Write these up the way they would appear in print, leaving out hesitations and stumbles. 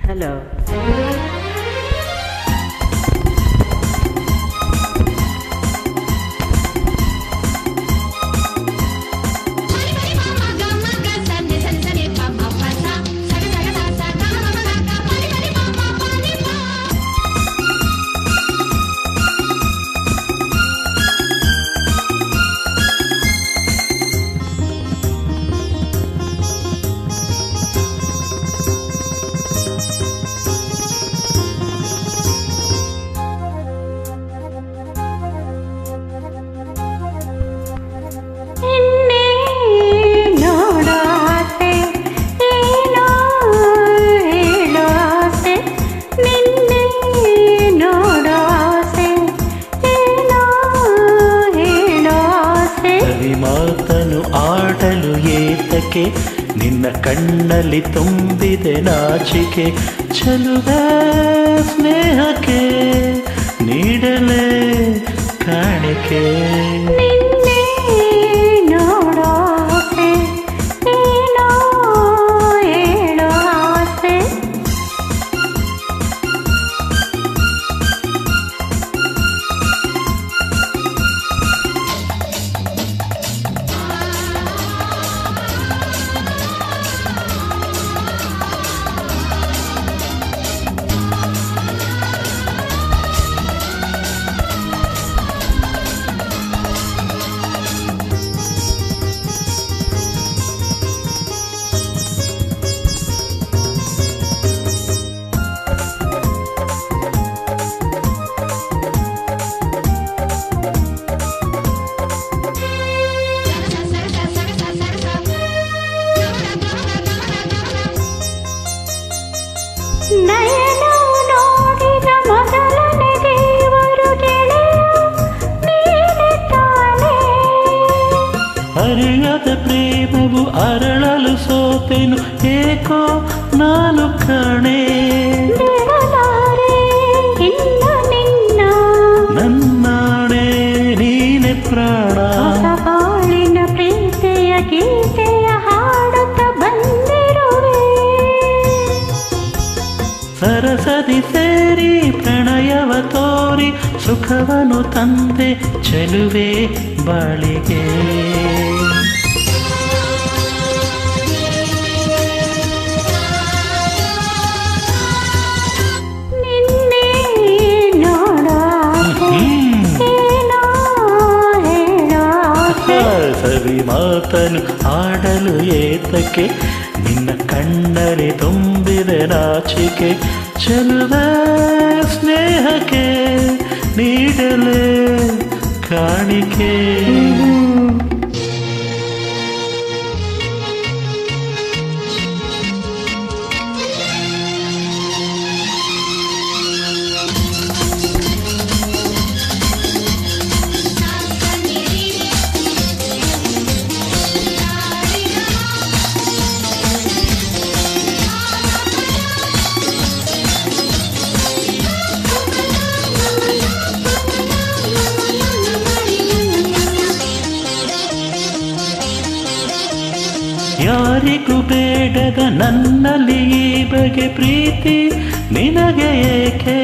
Hello. ಮಾತನು ಆಡಲು ಏತಕ್ಕೆ ನಿನ್ನ ಕಣ್ಣಲ್ಲಿ ತುಂಬಿದೆ ನಾಚಿಕೆ ಚೆಲುವೆ ಸ್ನೇಹಕ್ಕೆ ನೀಡಲೇ ಕಾಣಿಕೆ ನಯನ ನೋಡಿದ ಮೊದಲನೇ ದೇವರು ನೀನೆ ತಾನೇ. ಅರಿಯದ ಪ್ರೇಮವು ಅರಳಲು ಸೋತೆನು ಏಕೋ ನಾನು ಕಾಣೆ ಬಿಡಲಾರೆ ಇನ್ನ ನಿನ್ನ ನನ್ನಾಣೆ ನೀನೆ ಪ್ರಾಣ ಬಾಳಿನ ಪ್ರೀತಿಯ ಗೀತೆಯ ಹಾಡುತ್ತ ಬಂದಿರುವೆ ಸರಸದಿ ಸೇರಿ ಪ್ರಣಯವ ತೋರಿ ಸುಖವನು ತಂದೆ ಚೆಲುವೆ ಬಾಳಿಗೆ ನಿನ್ನೆ ನೋಡಾಸೆ ಏನೋ ಹೇಳಾಸೆ ಸವಿ ಮಾತನು ಆಡಲು ಏತಕ್ಕೆ ನಿನ್ನ ಕಣ್ಣಲ್ಲಿ ತುಂಬಿದೆ ನಾಚಿಕೆ ಚೆಲುವೆ ಸ್ನೇಹಕ್ಕೆ ನೀಡಲೇ ಕಾಣಿಕೆ ಯಾರಿಗೂ ಬೇಡದ ನನ್ನಲ್ಲಿ ಈ ಬಗೆ ಪ್ರೀತಿ ನಿನಗೆ ಏಕೆ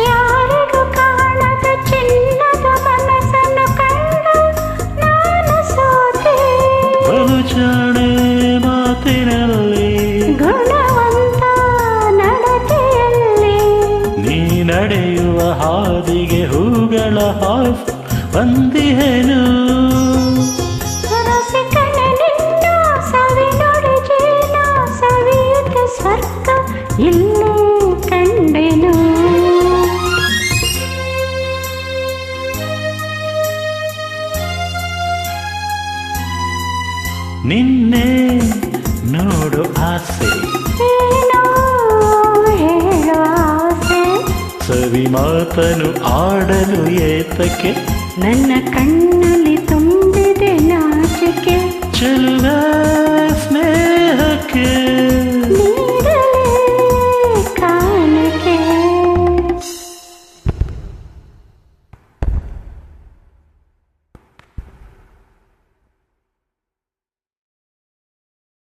ಯಾರಿಗೂ ಕಾಣದ ಚಿನ್ನದ ಮನಸ್ಸನ್ನು ಕಂಡು ನಾನು ಸೋತೆ ಬಲು ಜಾಣೆ ಮಾತಿನಲ್ಲಿ ಗುಣವಂತ ನಡತೆಯಲ್ಲಿ ನೀ ನಡೆಯುವ ಹಾದಿಗೆ ಹೂಗಳ ಹಾಸ್ ಬಂದಿಹೆನು ರಸಿಕನೆ ನಿನ್ನ ಸವಿ ನುಡಿ ಜೀನ ಸವಿಯುತ್ತ ಸ್ವರ್ಗ ಇಲ್ಲೇ ಕಂಡೆನು ನಿನ್ನೆ ನೋಡು ಆಸೆ ಏನೋ ಹೇಳೋ ಆಸೆ ಸವಿ ಮಾತನು ಆಡಲು ಏತಕ್ಕೆ ನನ್ನ ಕಣ್ಣಲ್ಲಿ ತುಂಬಿದೆ ನಾಚಿಕೆ ಚೆಲುವೆ